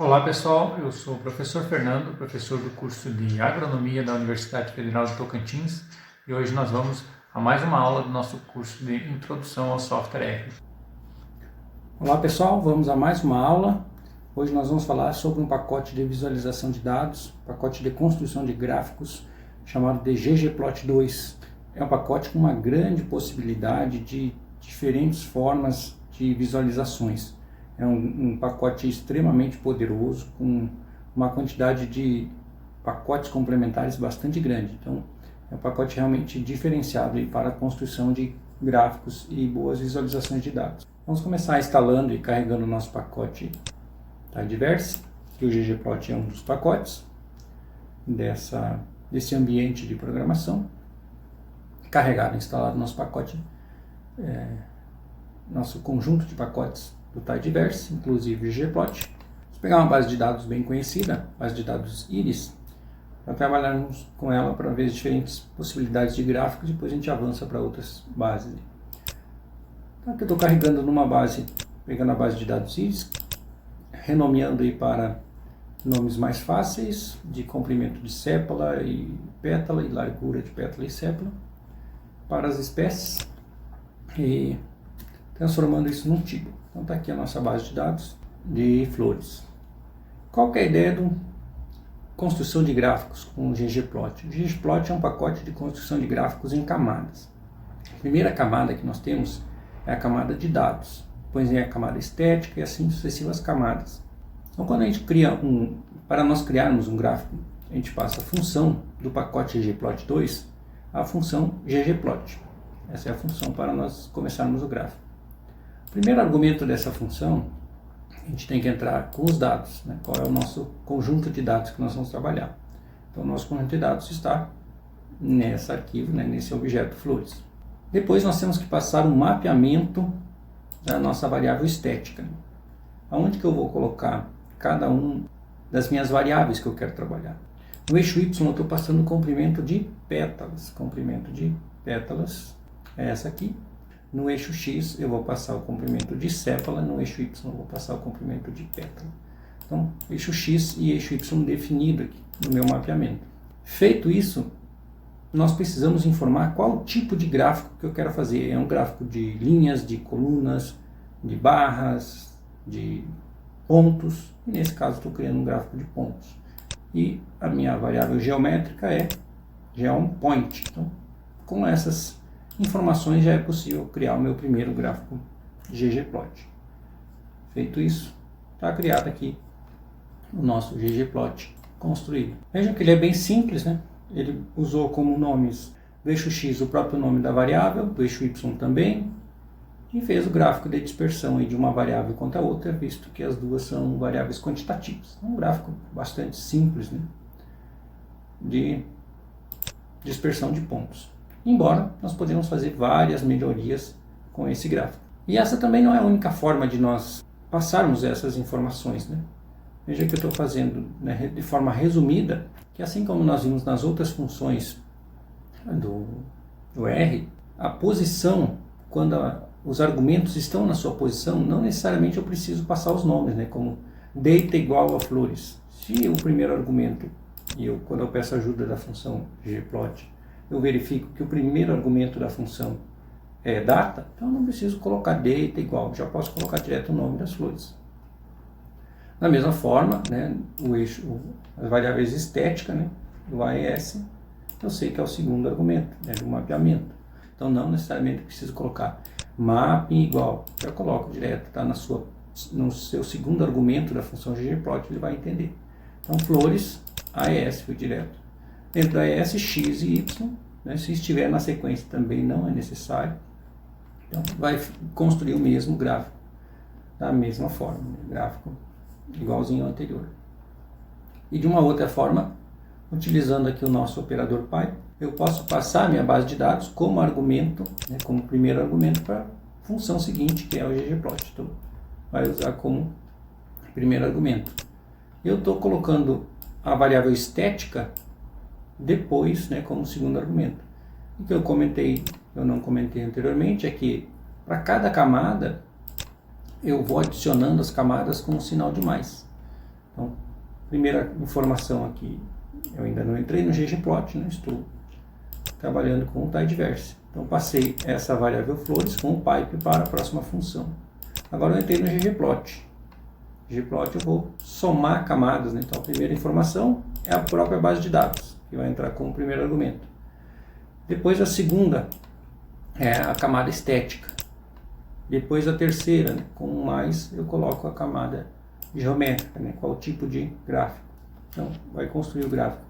Olá pessoal, eu sou o professor Fernando, professor do curso de Agronomia da Universidade Federal de Tocantins, e hoje nós vamos a mais uma aula do nosso curso de Introdução ao Software R. Olá pessoal, vamos a mais uma aula. Hoje nós vamos falar sobre um pacote de visualização de dados, pacote de construção de gráficos, chamado de ggplot2. É um pacote com uma grande possibilidade de diferentes formas de visualizações. É um pacote extremamente poderoso, com uma quantidade de pacotes complementares bastante grande. Então, é um pacote realmente diferenciado para a construção de gráficos e boas visualizações de dados. Vamos começar instalando e carregando o nosso pacote Tidyverse, que o ggplot é um dos pacotes desse ambiente de programação. Carregado e instalado nosso pacote, nosso conjunto de pacotes do Tidyverse, inclusive o ggplot. Vamos pegar uma base de dados bem conhecida, base de dados Iris, para trabalharmos com ela para ver as diferentes possibilidades de gráficos e depois a gente avança para outras bases. Então aqui eu estou carregando numa base, pegando a base de dados Iris, renomeando aí para nomes mais fáceis, de comprimento de sépala e pétala, e largura de pétala e sépala, para as espécies, e transformando isso num tipo. Então está aqui a nossa base de dados de flores. Qual que é a ideia de construção de gráficos com o ggplot? O ggplot é um pacote de construção de gráficos em camadas. A primeira camada que nós temos é a camada de dados, depois vem a camada estética e assim sucessivas camadas. Então quando a gente cria para nós criarmos um gráfico, a gente passa a função do pacote ggplot2 à função ggplot. Essa é a função para nós começarmos o gráfico. O primeiro argumento dessa função, a gente tem que entrar com os dados, né? Qual é o nosso conjunto de dados que nós vamos trabalhar. Então o nosso conjunto de dados está nesse arquivo, né? Nesse objeto flores. Depois nós temos que passar um mapeamento da nossa variável estética. Aonde que eu vou colocar cada um das minhas variáveis que eu quero trabalhar. No eixo Y eu estou passando o comprimento de pétalas. Comprimento de pétalas é essa aqui. No eixo X eu vou passar o comprimento de sépala, no eixo Y eu vou passar o comprimento de pétala. Então, eixo X e eixo Y definido aqui no meu mapeamento. Feito isso, nós precisamos informar qual tipo de gráfico que eu quero fazer. É um gráfico de linhas, de colunas, de barras, de pontos. E nesse caso estou criando um gráfico de pontos. E a minha variável geométrica é geoPoint. Então, com essas informações já é possível criar o meu primeiro gráfico ggplot. Feito isso, está criado aqui o nosso ggplot construído. Vejam que ele é bem simples, né? Ele usou como nomes do eixo X o próprio nome da variável, do eixo Y também, e fez o gráfico de dispersão aí de uma variável contra a outra, visto que as duas são variáveis quantitativas. Um gráfico bastante simples, né? De dispersão de pontos. Embora nós podemos fazer várias melhorias com esse gráfico. E essa também não é a única forma de nós passarmos essas informações, né? Veja que eu estou fazendo, né, de forma resumida, que assim como nós vimos nas outras funções do R, a posição, quando os argumentos estão na sua posição, não necessariamente eu preciso passar os nomes, né, como data igual a flores. Se o primeiro argumento, quando eu peço ajuda da função ggplot, eu verifico que o primeiro argumento da função é data, então eu não preciso colocar data igual, já posso colocar direto o nome das flores. Da mesma forma, né, as variáveis estética, né, do AES, eu sei que é o segundo argumento, né, do mapeamento. Então não necessariamente preciso colocar mapping igual, eu coloco direto, está no seu segundo argumento da função ggplot, ele vai entender. Então flores, AES, foi direto. Dentro da AES, X e Y, né, se estiver na sequência também não é necessário. Então vai construir o mesmo gráfico, da mesma forma, gráfico igualzinho ao anterior. E de uma outra forma, utilizando aqui o nosso operador Py, eu posso passar minha base de dados como argumento, né, como primeiro argumento para a função seguinte, que é o ggplot. Então vai usar como primeiro argumento. Eu estou colocando a variável estética depois, né, como segundo argumento. O que eu não comentei anteriormente, é que para cada camada eu vou adicionando as camadas com um sinal de mais. Então, primeira informação aqui, eu ainda não entrei no ggplot, né? Estou trabalhando com o tidyverse. Então, passei essa variável flores com o pipe para a próxima função. Agora eu entrei no ggplot. ggplot eu vou somar camadas, né? Então, a primeira informação é a própria base de dados, que vai entrar como primeiro argumento. Depois a segunda é a camada estética. Depois a terceira, né? Com mais eu coloco a camada geométrica, né? Qual tipo de gráfico. Então, vai construir o gráfico,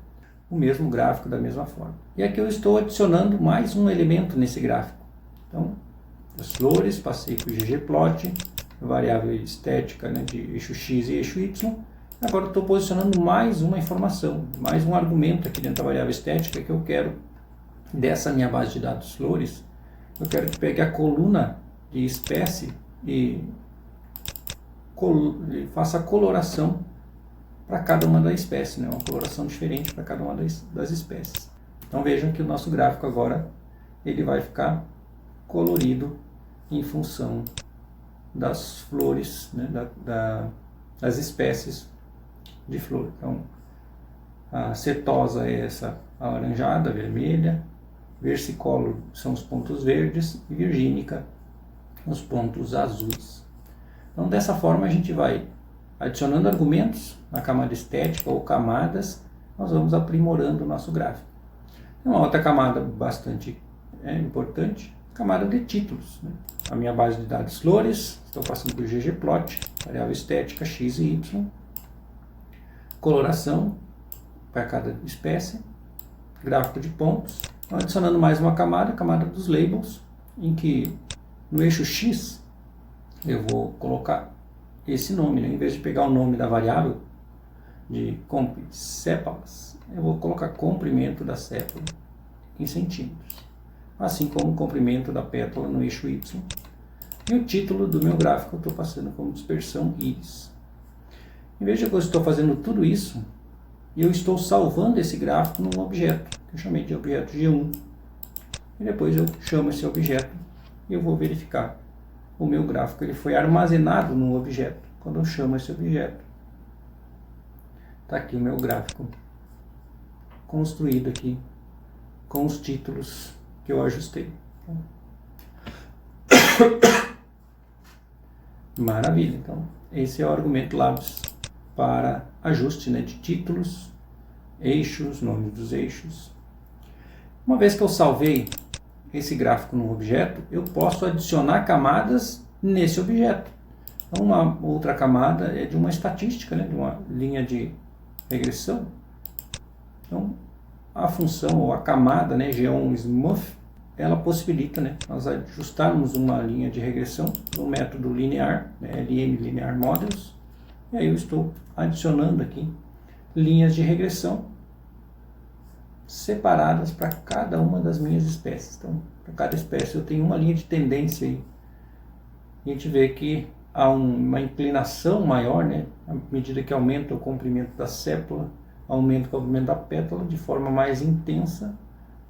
o mesmo gráfico da mesma forma. E aqui eu estou adicionando mais um elemento nesse gráfico. Então, as flores, passei para o ggplot, variável estética, né, de eixo x e eixo y. Agora eu estou posicionando mais uma informação, mais um argumento aqui dentro da variável estética que eu quero, dessa minha base de dados flores, eu quero que pegue a coluna de espécie e faça a coloração para cada uma das espécies, né? Uma coloração diferente para cada uma das espécies. Então vejam que o nosso gráfico agora ele vai ficar colorido em função das flores, né? Das espécies de flor. Então a setosa é essa alaranjada, vermelha, versicolor são os pontos verdes e virgínica os pontos azuis. Então dessa forma a gente vai adicionando argumentos na camada estética ou camadas, nós vamos aprimorando o nosso gráfico. Uma outra camada bastante importante, camada de títulos, né? A minha base de dados flores, estou passando por ggplot, variável estética x e y, coloração para cada espécie, gráfico de pontos. Então, adicionando mais uma camada, a camada dos labels, em que no eixo x eu vou colocar esse nome, né? Em vez de pegar o nome da variável de comp sépalas, eu vou colocar comprimento da sépala em centímetros, assim como o comprimento da pétala no eixo y. E o título do meu gráfico eu estou passando como dispersão íris. E veja que eu estou fazendo tudo isso e eu estou salvando esse gráfico num objeto, que eu chamei de objeto G1. E depois eu chamo esse objeto e eu vou verificar o meu gráfico. Ele foi armazenado num objeto. Quando eu chamo esse objeto, está aqui o meu gráfico construído aqui com os títulos que eu ajustei. Maravilha. Então, esse é o argumento labs para ajuste, né, de títulos, eixos, nomes dos eixos. Uma vez que eu salvei esse gráfico no objeto, eu posso adicionar camadas nesse objeto. Então, uma outra camada é de uma estatística, né, de uma linha de regressão. Então, a função ou a camada, né, G1 Smooth, ela possibilita, né, nós ajustarmos uma linha de regressão no método linear, né, LM Linear Models. E aí eu estou adicionando aqui linhas de regressão separadas para cada uma das minhas espécies. Então, para cada espécie eu tenho uma linha de tendência aí. A gente vê que há uma inclinação maior, né? À medida que aumenta o comprimento da sépala, aumenta o comprimento da pétala de forma mais intensa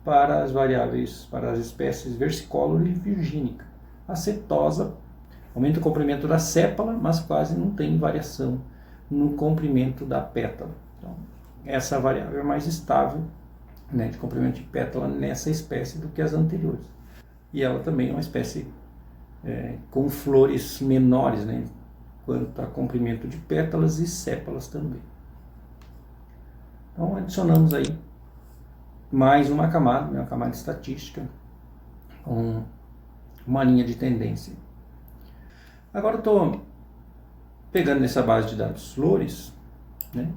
para as variáveis, para as espécies versicolor e virgínica. A setosa aumenta o comprimento da sépala, mas quase não tem variação no comprimento da pétala. Então, essa variável é mais estável, né, de comprimento de pétala nessa espécie do que as anteriores. E ela também é uma espécie com flores menores, né, quanto a comprimento de pétalas e sépalas também. Então adicionamos aí mais uma camada, né, uma camada estatística com uma linha de tendência. Agora eu estou pegando essa base de dados flores, né,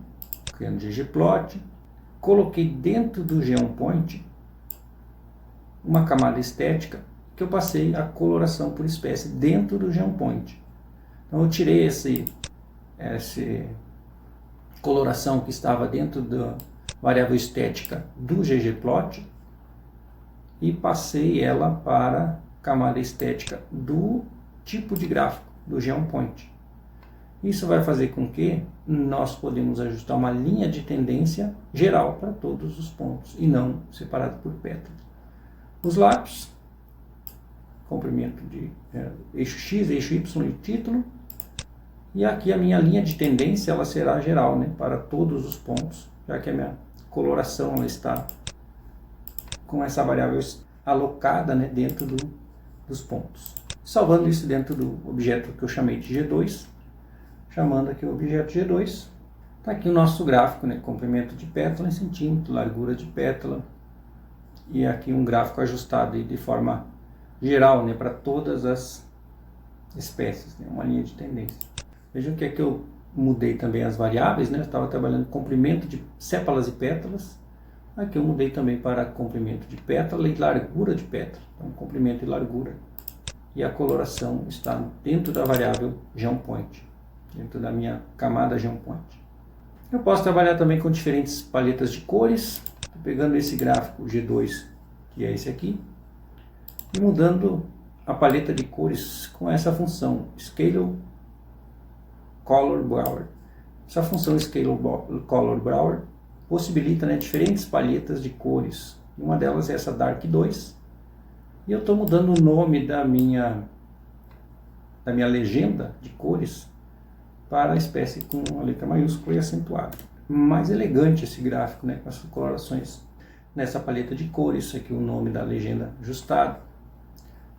criando ggplot, coloquei dentro do G1Point uma camada estética que eu passei a coloração por espécie dentro do G1Point. Então eu tirei essa coloração que estava dentro da variável estética do ggplot e passei ela para a camada estética do tipo de gráfico do G1Point. Isso vai fazer com que nós podemos ajustar uma linha de tendência geral para todos os pontos e não separado por pétalas. Os lápis, comprimento de eixo X, eixo Y e título, E aqui a minha linha de tendência ela será geral, né, para todos os pontos, já que a minha coloração ela está com essa variável alocada, né, dentro dos pontos. Salvando isso dentro do objeto que eu chamei de G2, chamando aqui o objeto G2, está aqui o nosso gráfico, né, comprimento de pétala em centímetro, largura de pétala, e aqui um gráfico ajustado aí de forma geral, né, para todas as espécies, né, uma linha de tendência. Vejam que aqui eu mudei também as variáveis, né, eu estava trabalhando comprimento de sépalas e pétalas, aqui eu mudei também para comprimento de pétala e largura de pétala, então comprimento e largura, e a coloração está dentro da variável geopoint, dentro da minha camada geopoint. Eu posso trabalhar também com diferentes paletas de cores, pegando esse gráfico G2, que é esse aqui, e mudando a paleta de cores com essa função Scale Color Brower. Essa função Scale Color Brower possibilita, né, diferentes paletas de cores. Uma delas é essa Dark 2. E eu estou mudando o nome da minha legenda de cores para a espécie com a letra maiúscula e acentuada. Mais elegante esse gráfico, né, com as colorações nessa paleta de cores. Aqui o nome da legenda ajustado.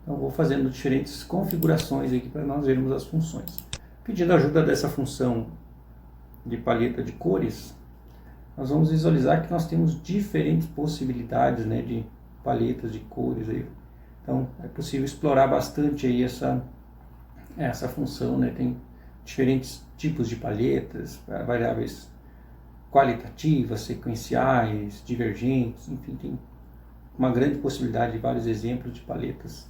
Então vou fazendo diferentes configurações aqui para nós vermos as funções. Pedindo ajuda dessa função de paleta de cores, nós vamos visualizar que nós temos diferentes possibilidades, né, de paletas de cores aí. Então é possível explorar bastante aí essa função, né? Tem diferentes tipos de paletas, variáveis qualitativas, sequenciais, divergentes, enfim, tem uma grande possibilidade de vários exemplos de paletas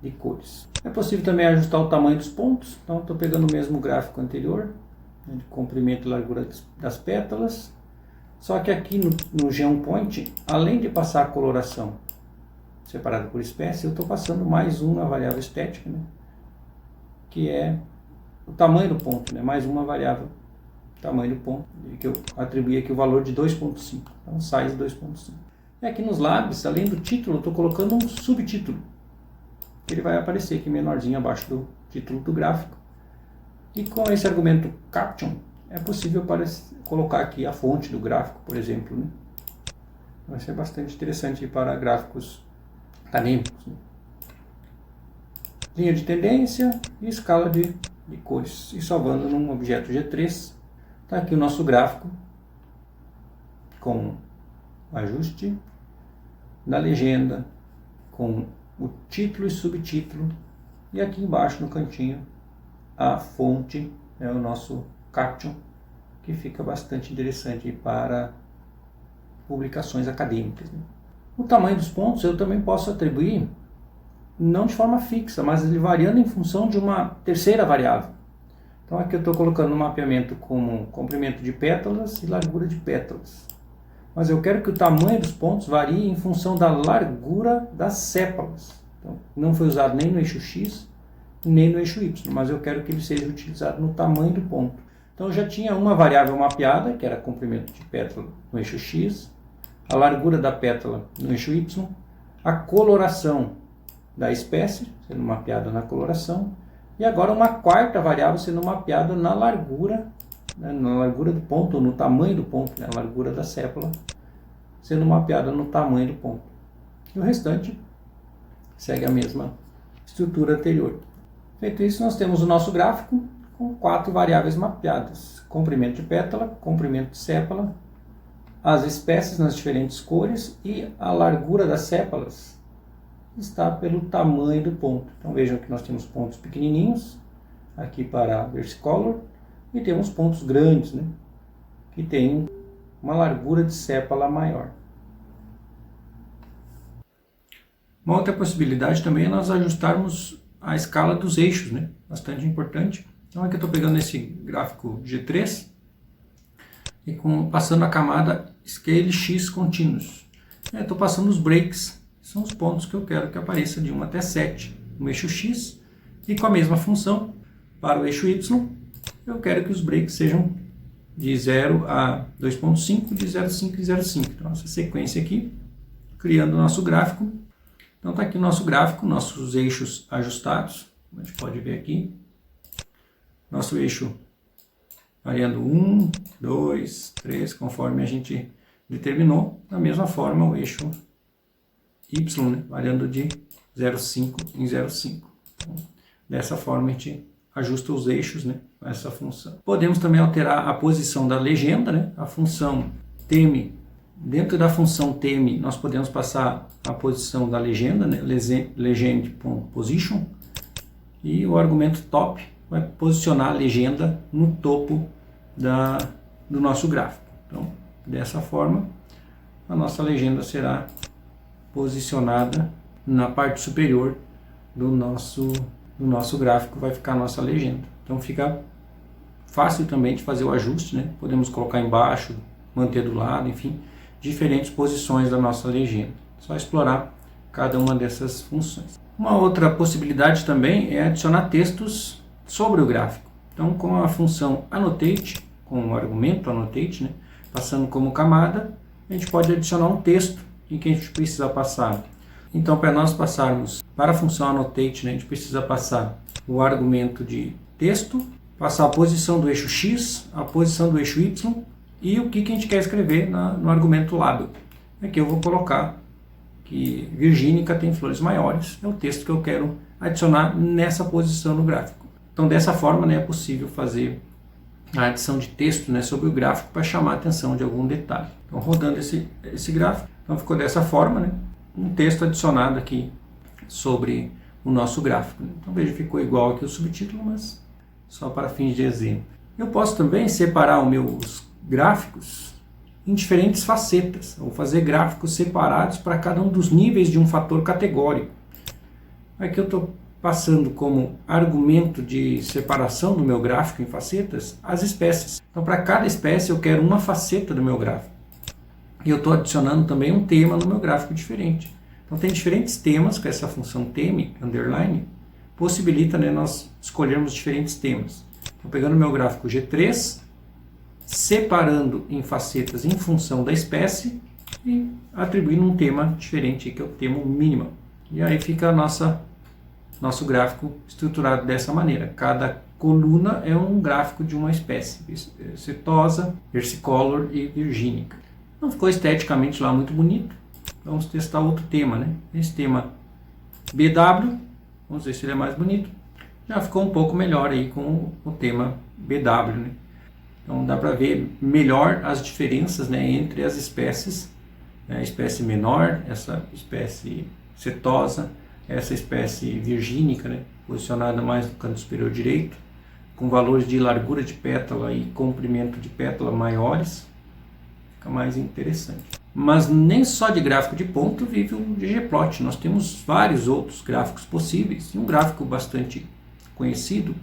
de cores. É possível também ajustar o tamanho dos pontos, então estou pegando o mesmo gráfico anterior, né, de comprimento e largura das pétalas, só que aqui no geopoint, além de passar a coloração separada por espécie, eu estou passando mais uma variável estética, né, que é o tamanho do ponto, né, mais uma variável tamanho do ponto, que eu atribuí aqui o valor de 2.5, então size 2.5. E aqui nos labs, além do título, eu estou colocando um subtítulo. Ele vai aparecer aqui menorzinho abaixo do título do gráfico. E com esse argumento caption, é possível colocar aqui a fonte do gráfico, por exemplo, né? Vai ser bastante interessante para gráficos acadêmicos, né? Linha de tendência e escala de cores. E salvando num objeto G3, está aqui o nosso gráfico com ajuste da legenda, com o título e subtítulo, e aqui embaixo no cantinho a fonte, é o nosso caption, que fica bastante interessante para publicações acadêmicas, né? O tamanho dos pontos eu também posso atribuir não de forma fixa, mas ele variando em função de uma terceira variável. Então aqui eu estou colocando no mapeamento como comprimento de pétalas e largura de pétalas. Mas eu quero que o tamanho dos pontos varie em função da largura das sépalas. Então, não foi usado nem no eixo X, nem no eixo Y, mas eu quero que ele seja utilizado no tamanho do ponto. Então eu já tinha uma variável mapeada, que era comprimento de pétala no eixo X, a largura da pétala no eixo Y, a coloração da espécie, sendo mapeada na coloração, e agora uma quarta variável sendo mapeada na largura, né, na largura do ponto, ou no tamanho do ponto, né, a largura da sépala, sendo mapeada no tamanho do ponto. E o restante segue a mesma estrutura anterior. Feito isso, nós temos o nosso gráfico com 4 variáveis mapeadas: comprimento de pétala, comprimento de sépala, as espécies nas diferentes cores e a largura das sépalas está pelo tamanho do ponto. Então vejam que nós temos pontos pequenininhos aqui para versicolor e temos pontos grandes, né, que tem uma largura de sépala maior. Uma outra possibilidade também é nós ajustarmos a escala dos eixos, né, bastante importante. Então aqui eu estou pegando esse gráfico G3 e passando a camada Scale X Continuous. Estou passando os breaks, são os pontos que eu quero que apareça de 1 até 7 no eixo X, e com a mesma função para o eixo Y, eu quero que os breaks sejam de 0 a 2.5, de 0,5 e 0,5. Então essa sequência aqui, criando o nosso gráfico. Então está aqui o nosso gráfico, nossos eixos ajustados, como a gente pode ver aqui. nosso eixo variando 1, 2, 3, conforme a gente determinou. Da mesma forma, o eixo Y, né, variando de 0,5 em 0,5. Então, dessa forma, a gente ajusta os eixos, né, com essa função. Podemos também alterar a posição da legenda, né, a função theme. Dentro da função theme, nós podemos passar a posição da legenda, né, legend.position, e o argumento top vai posicionar a legenda no topo do nosso gráfico. Então, dessa forma, a nossa legenda será posicionada na parte superior do nosso gráfico, vai ficar a nossa legenda. Então, fica fácil também de fazer o ajuste, né? Podemos colocar embaixo, manter do lado, enfim, diferentes posições da nossa legenda. Só explorar cada uma dessas funções. Uma outra possibilidade também é adicionar textos sobre o gráfico. Então, com a função annotate, com o argumento annotate, né, passando como camada, a gente pode adicionar um texto em que a gente precisa passar. Então, para nós passarmos para a função annotate, né, a gente precisa passar o argumento de texto, passar a posição do eixo X, a posição do eixo Y e o que a gente quer escrever no argumento label. Aqui eu vou colocar que Virgínica tem flores maiores, é o texto que eu quero adicionar nessa posição no gráfico. Então, dessa forma, né, é possível fazer a adição de texto, né, sobre o gráfico para chamar a atenção de algum detalhe. Então, rodando esse gráfico, então ficou dessa forma, né, um texto adicionado aqui sobre o nosso gráfico. Então, veja, ficou igual aqui o subtítulo, mas só para fins de exemplo. Eu posso também separar os meus gráficos em diferentes facetas, ou fazer gráficos separados para cada um dos níveis de um fator categórico. Aqui eu estou passando como argumento de separação do meu gráfico em facetas as espécies. Então, para cada espécie eu quero uma faceta do meu gráfico. E eu estou adicionando também um tema no meu gráfico diferente. Então, tem diferentes temas, com essa função theme, underline, possibilita, né, nós escolhermos diferentes temas. Então, pegando o meu gráfico G3, separando em facetas em função da espécie e atribuindo um tema diferente, que é o tema mínimo. E aí fica nosso gráfico estruturado dessa maneira. Cada coluna é um gráfico de uma espécie, setosa, versicolor e virgínica. Não ficou esteticamente lá muito bonito. Vamos testar outro tema, né? Esse tema BW, vamos ver se ele é mais bonito. Já ficou um pouco melhor aí com o tema BW, né? Então dá para ver melhor as diferenças, né, entre as espécies, né, a espécie menor, essa espécie setosa, essa espécie virgínica, né, posicionada mais no canto superior direito, com valores de largura de pétala e comprimento de pétala maiores, fica mais interessante. Mas nem só de gráfico de ponto vive o ggplot, nós temos vários outros gráficos possíveis, e um gráfico bastante conhecido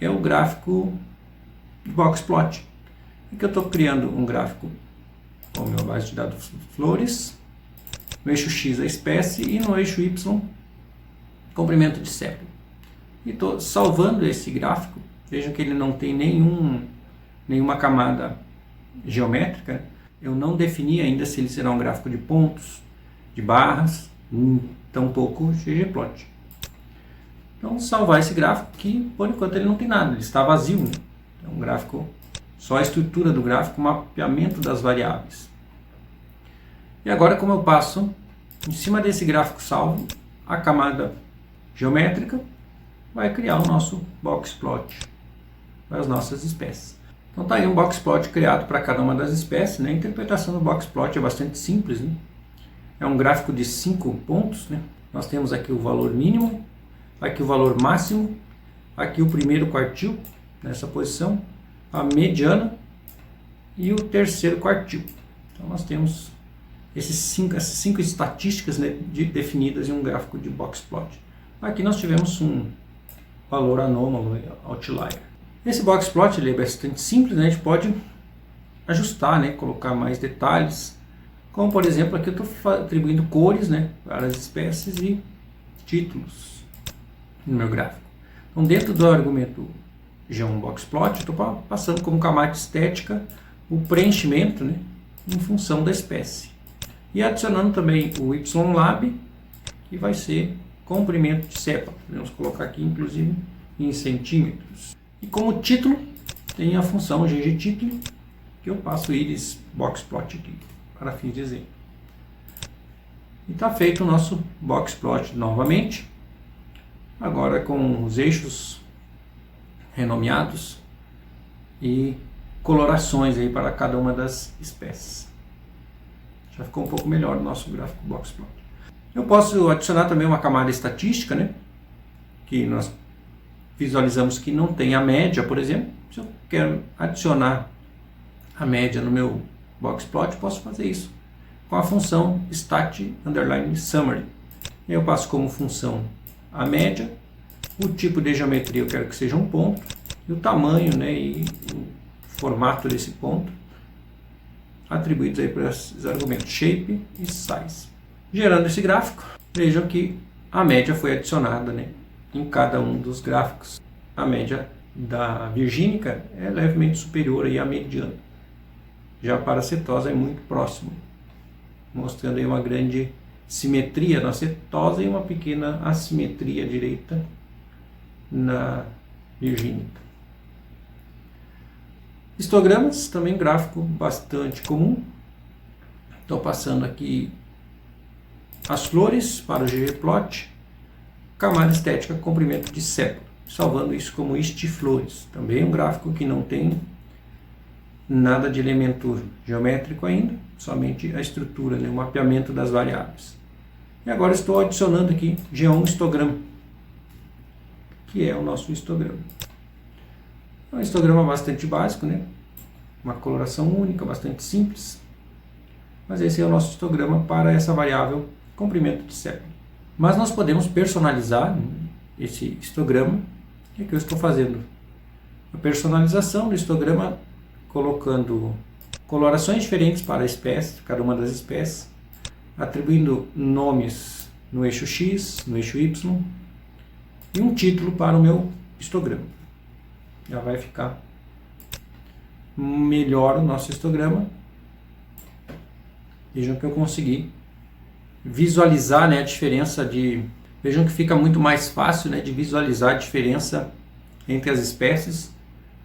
é o gráfico boxplot. Aqui eu estou criando um gráfico com a minha base de dados flores, no eixo X a espécie e no eixo Y comprimento de século. E estou salvando esse gráfico. Vejam que ele não tem nenhuma camada geométrica. Eu não defini ainda se ele será um gráfico de pontos, de barras, tampouco ggplot. Então, salvar esse gráfico que, por enquanto, ele não tem nada, ele está vazio, né? É um gráfico, só a estrutura do gráfico, o mapeamento das variáveis. E agora, como eu passo em cima desse gráfico salvo, a camada geométrica vai criar o nosso boxplot para as nossas espécies. Então está aí um boxplot criado para cada uma das espécies, né? A interpretação do boxplot é bastante simples, né? É um gráfico de 5 pontos, né? Nós temos aqui o valor mínimo, aqui o valor máximo, aqui o primeiro quartil, nessa posição, a mediana e o terceiro quartil. Então nós temos essas cinco estatísticas, né, definidas em um gráfico de boxplot. Aqui nós tivemos um valor anômalo, outlier. Esse boxplot ele é bastante simples, né? A gente pode ajustar, né, colocar mais detalhes, como por exemplo aqui eu estou atribuindo cores, né, para as espécies e títulos no meu gráfico. Então dentro do argumento G1 boxplot, eu estou passando como camada estética o preenchimento, né, em função da espécie. E adicionando também o YLab, que vai ser comprimento de sépalo. Vamos colocar aqui, inclusive, em centímetros. E como título, tem a função ggTítulo, que eu passo o íris boxplot aqui, para fins de exemplo. E está feito o nosso boxplot novamente, agora com os eixos renomeados e colorações aí para cada uma das espécies. Já ficou um pouco melhor o nosso gráfico boxplot. Eu posso adicionar também uma camada estatística, né? Que nós visualizamos que não tem a média, por exemplo. Se eu quero adicionar a média no meu boxplot, posso fazer isso com a função stat_summary. Eu passo como função a média, o tipo de geometria eu quero que seja um ponto, e o tamanho, né, e o formato desse ponto, atribuídos aí para esses argumentos shape e size. Gerando esse gráfico, vejam que a média foi adicionada, né, em cada um dos gráficos. A média da virgínica é levemente superior aí à mediana. Já para a cetosa é muito próximo, mostrando aí uma grande simetria na cetosa e uma pequena assimetria direita na virgínica. Histogramas, também gráfico bastante comum. Estou passando aqui as flores para o ggplot, camada estética, comprimento de século, salvando isso como istiflores. Também um gráfico que não tem nada de elemento geométrico ainda, somente a estrutura, né, o mapeamento das variáveis. E agora estou adicionando aqui G1 histograma, que é o nosso histograma. É um histograma bastante básico, né? Uma coloração única, bastante simples. Mas esse é o nosso histograma para essa variável comprimento de século. Mas nós podemos personalizar esse histograma. O que é que eu estou fazendo? A personalização do histograma, colocando colorações diferentes para a espécie, cada uma das espécies, atribuindo nomes no eixo X, no eixo Y, e um título para o meu histograma. Já vai ficar melhor o nosso histograma. Vejam que eu consegui visualizar, né, a diferença de... Vejam que fica muito mais fácil, né, de visualizar a diferença entre as espécies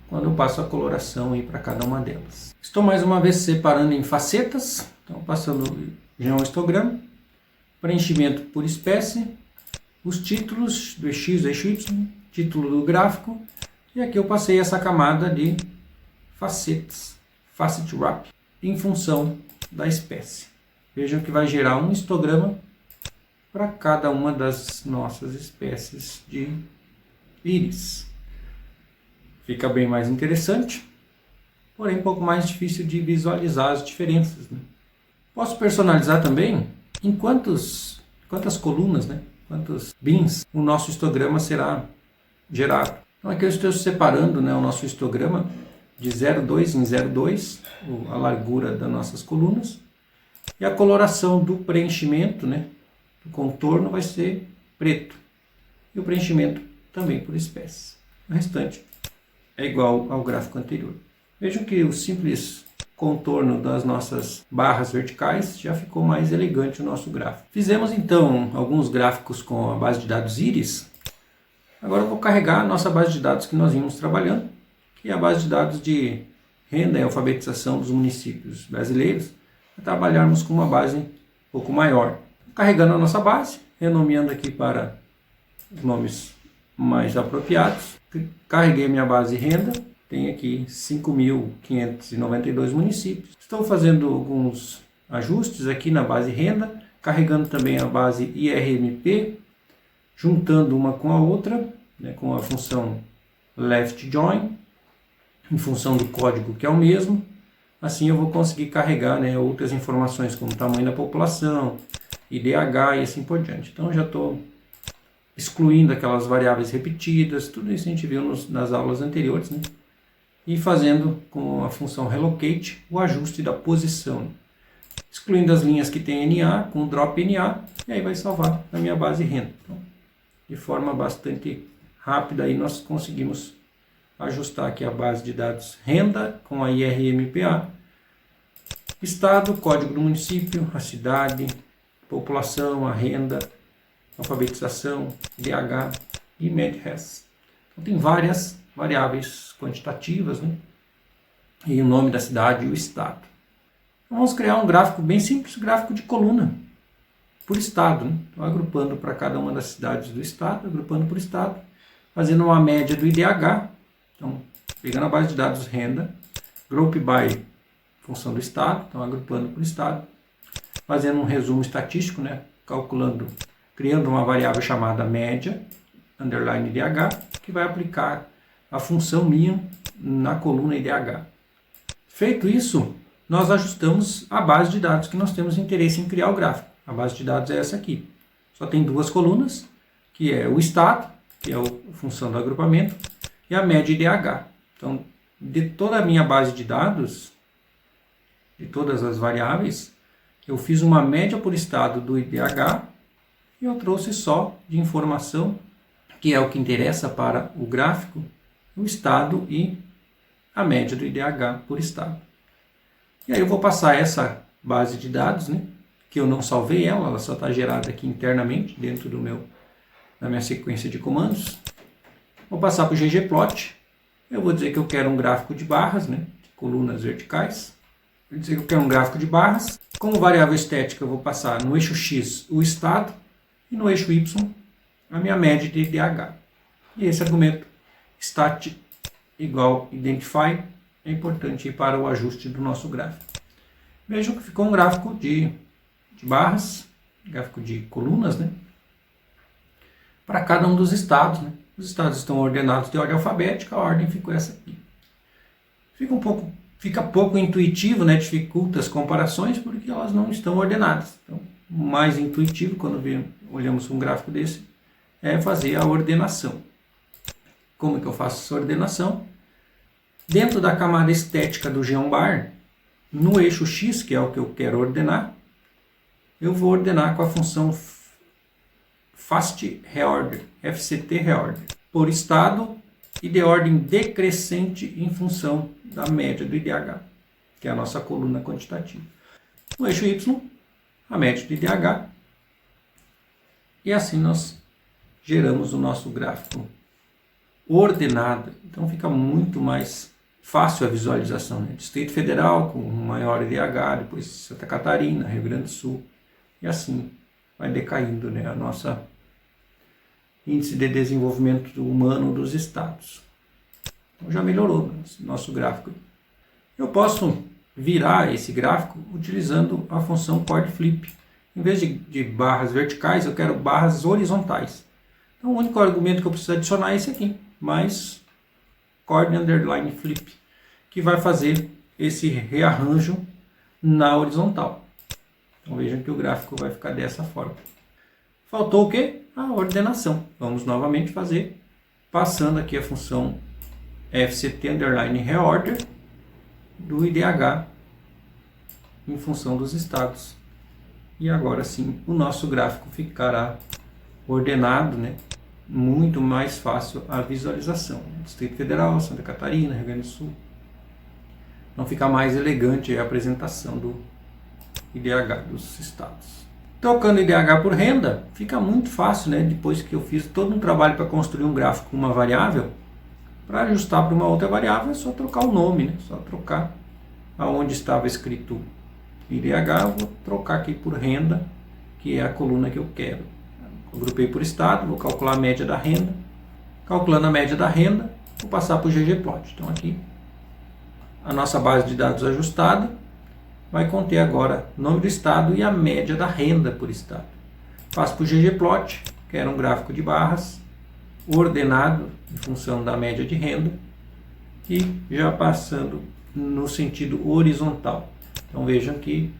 quando eu passo a coloração aí para cada uma delas. Estou mais uma vez separando em facetas. Então, passando G1 histograma, preenchimento por espécie, os títulos do X, do eixo Y, título do gráfico, e aqui eu passei essa camada de facetas, facet wrap, em função da espécie. Vejam que vai gerar um histograma para cada uma das nossas espécies de íris. Fica bem mais interessante, porém um pouco mais difícil de visualizar as diferenças, né? Posso personalizar também em quantas colunas, né? Quantos bins o nosso histograma será gerado. Então aqui eu estou separando, né, o nosso histograma de 0,2 em 0,2, a largura das nossas colunas, e a coloração do preenchimento, né, do contorno vai ser preto, e o preenchimento também por espécie. O restante é igual ao gráfico anterior. Vejam que o simples contorno das nossas barras verticais já ficou mais elegante o nosso gráfico. Fizemos então alguns gráficos com a base de dados íris. Agora eu vou carregar a nossa base de dados que nós vimos trabalhando, que é a base de dados de renda e alfabetização dos municípios brasileiros, para trabalharmos com uma base um pouco maior. Carregando a nossa base, renomeando aqui para os nomes mais apropriados. Carreguei minha base renda, tem aqui 5.592 municípios. Estou fazendo alguns ajustes aqui na base renda, carregando também a base IRMP, juntando uma com a outra, né, com a função left join, em função do código que é o mesmo. Assim eu vou conseguir carregar, né, outras informações como tamanho da população, IDH e assim por diante. Então já estou excluindo aquelas variáveis repetidas, tudo isso a gente viu nas aulas anteriores, né? E fazendo com a função relocate o ajuste da posição, excluindo as linhas que tem NA com o drop NA, e aí vai salvar na minha base renda. Então, de forma bastante rápida aí nós conseguimos ajustar aqui a base de dados renda com a IRMPA, estado, código do município, a cidade, população, a renda, alfabetização, DH e MedRes. Então tem várias variáveis quantitativas, né? E o nome da cidade e o estado. Vamos criar um gráfico bem simples, gráfico de coluna, por estado, né? Então, agrupando para cada uma das cidades do estado, agrupando por estado, fazendo uma média do IDH. Então, pegando a base de dados renda, group by função do estado, então agrupando por estado, fazendo um resumo estatístico, né? Calculando, criando uma variável chamada média, underline IDH, que vai aplicar a função mean na coluna IDH. Feito isso, nós ajustamos a base de dados que nós temos interesse em criar o gráfico. A base de dados é essa aqui. Só tem duas colunas, que é o estado, que é a função do agrupamento, e a média IDH. Então, de toda a minha base de dados, de todas as variáveis, eu fiz uma média por estado do IDH e eu trouxe só de informação, que é o que interessa para o gráfico, o estado e a média do IDH por estado. E aí eu vou passar essa base de dados, né, que eu não salvei ela só está gerada aqui internamente, dentro da minha sequência de comandos. Vou passar para o ggplot. Eu vou dizer que eu quero um gráfico de barras, né, de colunas verticais. Vou dizer que eu quero um gráfico de barras. Como variável estética, eu vou passar no eixo X o estado e no eixo Y a minha média de IDH. E esse argumento stat igual identify é importante para o ajuste do nosso gráfico. Vejam que ficou um gráfico de barras, gráfico de colunas, né? Para cada um dos estados, né? Os estados estão ordenados de ordem alfabética, a ordem ficou essa aqui. Fica pouco intuitivo, né? Dificulta as comparações porque elas não estão ordenadas. Então, o mais intuitivo quando olhamos um gráfico desse é fazer a ordenação. Como é que eu faço essa ordenação? Dentro da camada estética do GeoMBar, no eixo X, que é o que eu quero ordenar, eu vou ordenar com a função FAST-Reorder, FCT-Reorder, por estado e de ordem decrescente em função da média do IDH, que é a nossa coluna quantitativa. No eixo Y, a média do IDH, e assim nós geramos o nosso gráfico ordenado. Então fica muito mais fácil a visualização, né? Distrito Federal com maior IDH, depois Santa Catarina, Rio Grande do Sul, e assim vai decaindo, né, a nossa índice de desenvolvimento humano dos estados. Então já melhorou nosso gráfico. Eu posso virar esse gráfico utilizando a função chord flip. Em vez de barras verticais, eu quero barras horizontais. Então o único argumento que eu preciso adicionar é esse aqui, mais chord underline flip, que vai fazer esse rearranjo na horizontal. Então vejam que o gráfico vai ficar dessa forma. Faltou o quê? A ordenação. Vamos novamente fazer, passando aqui a função FCT underline reorder do IDH em função dos estados. E agora sim o nosso gráfico ficará ordenado, né? Muito mais fácil a visualização. Distrito Federal, Santa Catarina, Rio Grande do Sul. Então fica mais elegante a apresentação do IDH dos estados. Trocando IDH por renda, fica muito fácil, né? Depois que eu fiz todo um trabalho para construir um gráfico com uma variável, para ajustar para uma outra variável é só trocar o nome, né? Só trocar aonde estava escrito IDH, eu vou trocar aqui por renda, que é a coluna que eu quero. Eu agrupei por estado, vou calcular a média da renda. Calculando a média da renda, vou passar para o ggplot. Então aqui, a nossa base de dados ajustada vai conter agora o nome do estado e a média da renda por estado. Passo para o ggplot, que era um gráfico de barras, ordenado em função da média de renda, e já passando no sentido horizontal. Então vejam que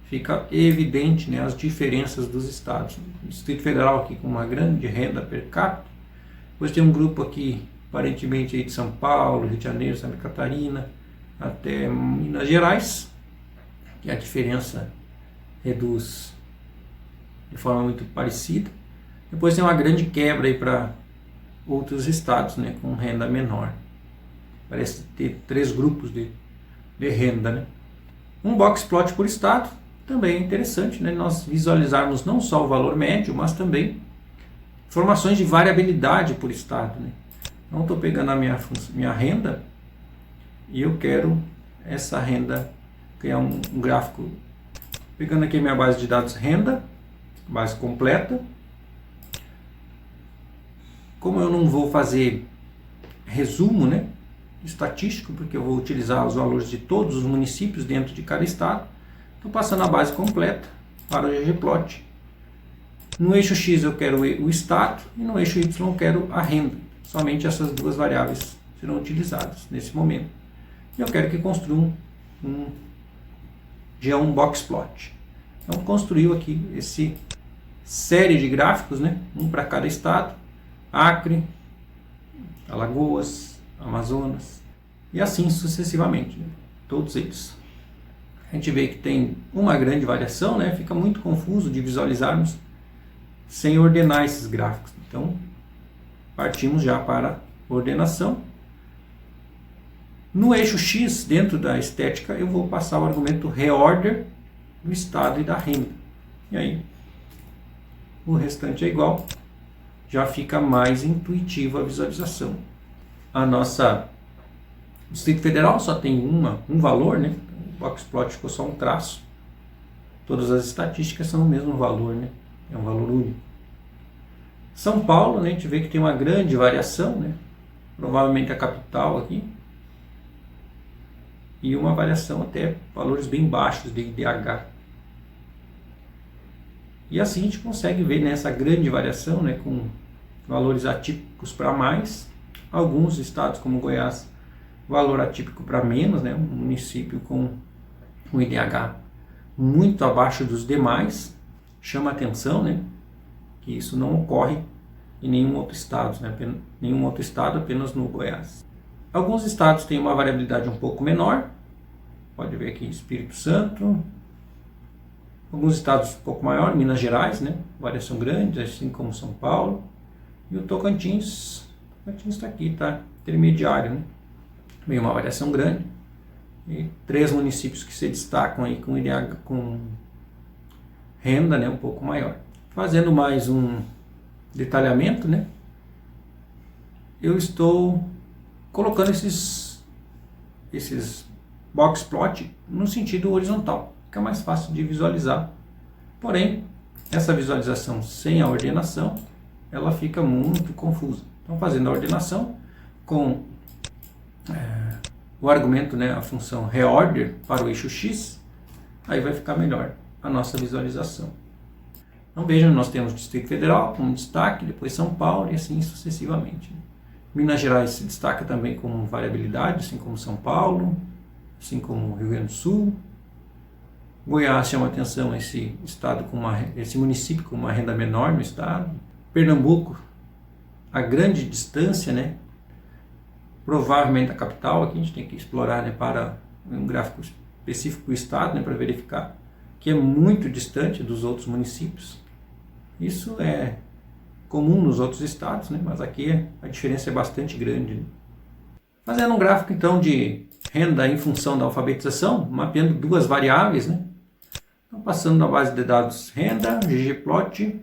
fica evidente, né, as diferenças dos estados. O Distrito Federal aqui com uma grande renda per capita, depois tem um grupo aqui aparentemente aí de São Paulo, Rio de Janeiro, Santa Catarina, até Minas Gerais, que a diferença reduz de forma muito parecida. Depois tem uma grande quebra aí para outros estados, né, com renda menor. Parece ter 3 grupos de renda, né? Um box plot por estado também é interessante, né? Nós visualizarmos não só o valor médio, mas também informações de variabilidade por estado, né? Então estou pegando a minha renda e eu quero essa renda, criar um gráfico, pegando aqui a minha base de dados renda, base completa. Como eu não vou fazer resumo, né, estatístico, porque eu vou utilizar os valores de todos os municípios dentro de cada estado, estou passando a base completa para o ggplot. No eixo X eu quero o estado e no eixo Y eu quero a renda. Somente essas duas variáveis serão utilizadas nesse momento. E eu quero que construa um G1 box plot. Então construiu aqui esse série de gráficos, né, um para cada estado: Acre, Alagoas, Amazonas e assim sucessivamente, né, todos eles. A gente vê que tem uma grande variação, né, fica muito confuso de visualizarmos sem ordenar esses gráficos. Então, partimos já para ordenação. No eixo X, dentro da estética, eu vou passar o argumento reorder do estado e da renda. E aí, o restante é igual. Já fica mais intuitiva a visualização. A nossa Distrito Federal só tem um valor, né? O boxplot ficou só um traço. Todas as estatísticas são o mesmo valor, né? É um valor único. São Paulo, né, a gente vê que tem uma grande variação, né? Provavelmente a capital aqui. E uma variação até valores bem baixos de IDH. E assim a gente consegue ver nessa grande variação, né, com valores atípicos para mais. Alguns estados, como Goiás, valor atípico para menos, né, um município com um IDH muito abaixo dos demais. Chama atenção, né, que isso não ocorre em nenhum outro estado, né, nenhum outro estado, apenas no Goiás. Alguns estados têm uma variabilidade um pouco menor, pode ver aqui Espírito Santo. Alguns estados um pouco maior, Minas Gerais, né, variação grande, assim como São Paulo. E o Tocantins está aqui, tá intermediário, né, meio uma variação grande. E 3 municípios que se destacam aí com IDH, com renda, né, um pouco maior. Fazendo mais um detalhamento, né, eu estou colocando esses box plot no sentido horizontal, fica mais fácil de visualizar. Porém, essa visualização sem a ordenação, ela fica muito confusa. Então, fazendo a ordenação com o argumento, né, a função reorder para o eixo X, aí vai ficar melhor a nossa visualização. Então vejam, nós temos o Distrito Federal como destaque, depois São Paulo e assim sucessivamente. Minas Gerais se destaca também como variabilidade, assim como São Paulo, assim como Rio Grande do Sul. Goiás chama atenção esse estado esse município com uma renda menor no estado. Pernambuco, a grande distância, né? Provavelmente a capital, aqui a gente tem que explorar, né, para um gráfico específico do estado, né, para verificar que é muito distante dos outros municípios. Isso é comum nos outros estados, né, mas aqui a diferença é bastante grande, né? Fazendo um gráfico então de renda em função da alfabetização, mapeando 2 variáveis, né? Então, passando na base de dados renda, ggplot,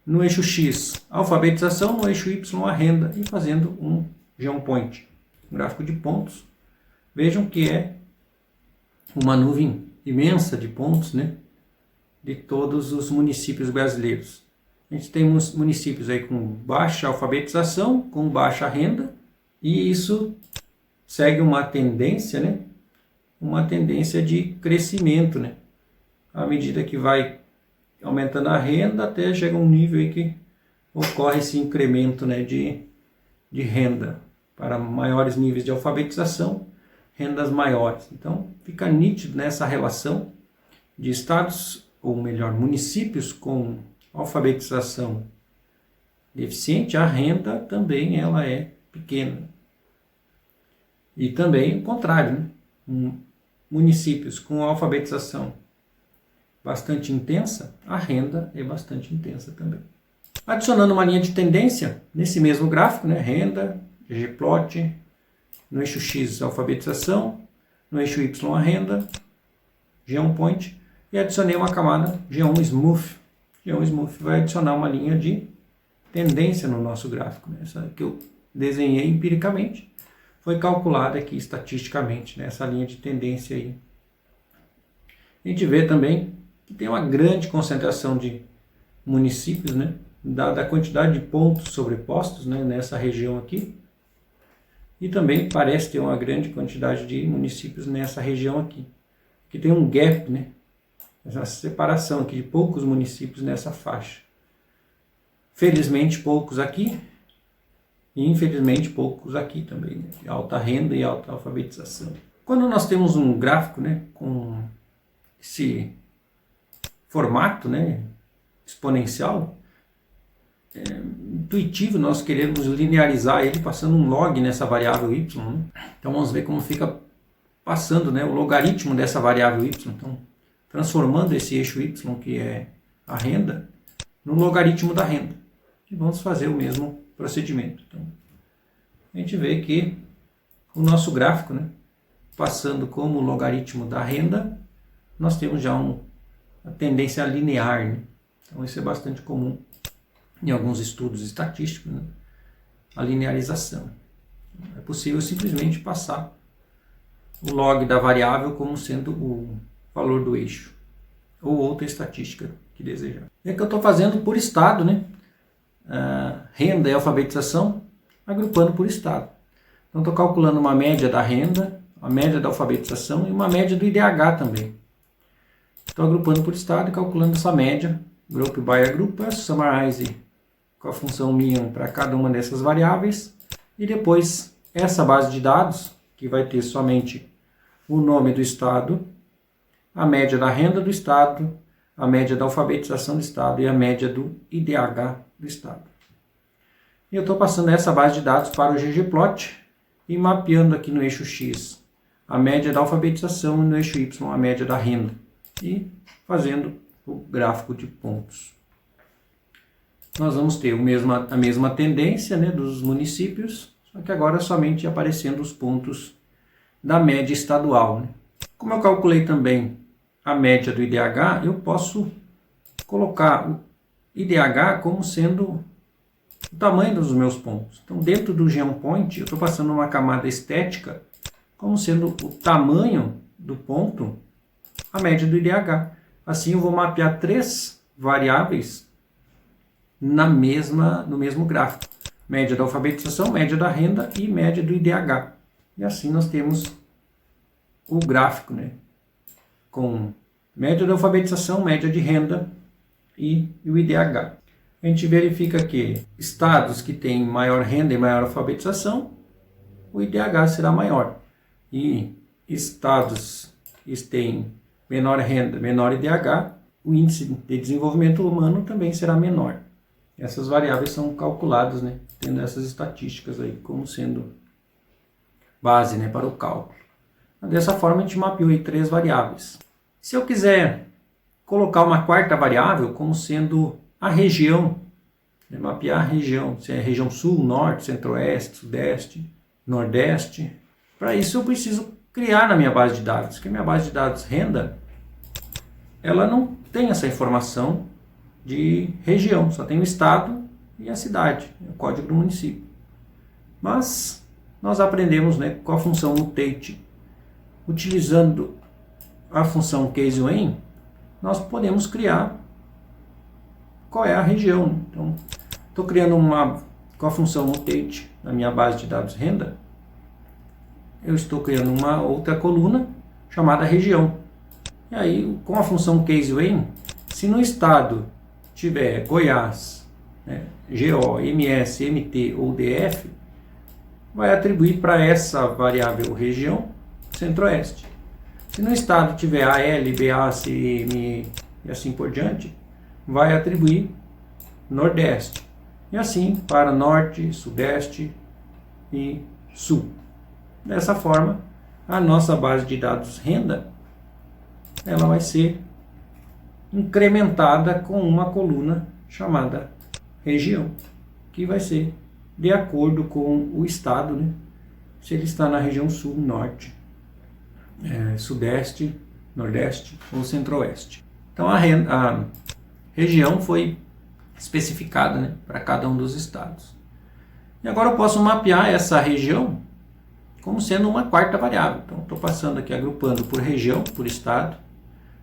no eixo X alfabetização, no eixo Y a renda, e fazendo um G1 point, um gráfico de pontos. Vejam que é uma nuvem imensa de pontos, né, de todos os municípios brasileiros. A gente tem uns municípios aí com baixa alfabetização, com baixa renda, e isso segue uma tendência, né, uma tendência de crescimento, né, à medida que vai aumentando a renda, até chega um nível aí que ocorre esse incremento, né, de renda para maiores níveis de alfabetização, rendas maiores. Então, fica nítido nessa relação de estados, ou melhor, municípios com alfabetização deficiente, a renda também ela é pequena. E também o contrário, né? Municípios com alfabetização bastante intensa, a renda é bastante intensa também. Adicionando uma linha de tendência nesse mesmo gráfico, né? Renda, ggplot, no eixo X alfabetização, no eixo Y a renda, G1 point, e adicionei uma camada G1 smooth. G1 smooth vai adicionar uma linha de tendência no nosso gráfico, né? Essa que eu desenhei empiricamente, foi calculada aqui estatisticamente, nessa linha de tendência aí. A gente vê também que tem uma grande concentração de municípios, né, dada a quantidade de pontos sobrepostos, né, nessa região aqui. E também parece ter uma grande quantidade de municípios nessa região aqui. Que tem um gap, né, essa separação aqui de poucos municípios nessa faixa. Felizmente poucos aqui, e infelizmente poucos aqui também, né, de alta renda e alta alfabetização. Quando nós temos um gráfico, né, com esse formato, né, exponencial, é intuitivo nós queremos linearizar ele passando um log nessa variável y, né? Então vamos ver como fica passando, né, o logaritmo dessa variável y, então transformando esse eixo y, que é a renda, no logaritmo da renda. E vamos fazer o mesmo procedimento. Então, a gente vê que o nosso gráfico, né, passando como logaritmo da renda, nós temos já uma tendência linear, né? Então isso é bastante comum em alguns estudos estatísticos, né? A linearização. É possível simplesmente passar o log da variável como sendo o valor do eixo, ou outra estatística que desejar. E aqui eu estou fazendo por estado, né? Renda e alfabetização, agrupando por estado. Então estou calculando uma média da renda, a média da alfabetização e uma média do IDH também. Estou agrupando por estado e calculando essa média, group by agrupa, summarize com a função min para cada uma dessas variáveis, e depois essa base de dados, que vai ter somente o nome do estado, a média da renda do estado, a média da alfabetização do estado e a média do IDH do estado. E eu estou passando essa base de dados para o ggplot e mapeando aqui no eixo X a média da alfabetização e no eixo Y a média da renda. E fazendo o gráfico de pontos. Nós vamos ter a mesma tendência, né, dos municípios, só que agora somente aparecendo os pontos da média estadual, né? Como eu calculei também a média do IDH, eu posso colocar o IDH como sendo o tamanho dos meus pontos. Então, dentro do GeoPoint, eu estou passando uma camada estética como sendo o tamanho do ponto, a média do IDH. Assim, eu vou mapear 3 variáveis no mesmo gráfico. Média da alfabetização, média da renda e média do IDH. E assim nós temos o gráfico, né, com média da alfabetização, média de renda e o IDH. A gente verifica que estados que têm maior renda e maior alfabetização, o IDH será maior. E estados que têm menor renda, menor IDH, o índice de desenvolvimento humano também será menor. Essas variáveis são calculadas, né, tendo essas estatísticas aí como sendo base, né, para o cálculo. Dessa forma a gente mapeou aí 3 variáveis. Se eu quiser colocar uma 4ª variável como sendo a região, né, mapear a região, se é a região sul, norte, centro-oeste, sudeste, nordeste, para isso eu preciso criar na minha base de dados, porque a minha base de dados renda, ela não tem essa informação de região, só tem o estado e a cidade, o código do município. Mas nós aprendemos, né, com a função mutate, utilizando a função case_when, nós podemos criar qual é a região. Então, estou criando com a função mutate na minha base de dados renda, eu estou criando uma outra coluna chamada região. E aí, com a função case_when, se no estado tiver Goiás, né, GO, MS, MT ou DF, vai atribuir para essa variável região centro-oeste. Se no estado tiver AL, BA, CM e assim por diante, vai atribuir nordeste. E assim para norte, sudeste e sul. Dessa forma, a nossa base de dados renda, ela vai ser incrementada com uma coluna chamada região, que vai ser de acordo com o estado, né? Se ele está na região sul, norte, sudeste, nordeste ou centro-oeste. Então a região foi especificada, né, para cada um dos estados. E agora eu posso mapear essa região como sendo uma quarta variável. Então, estou passando aqui, agrupando por região, por estado,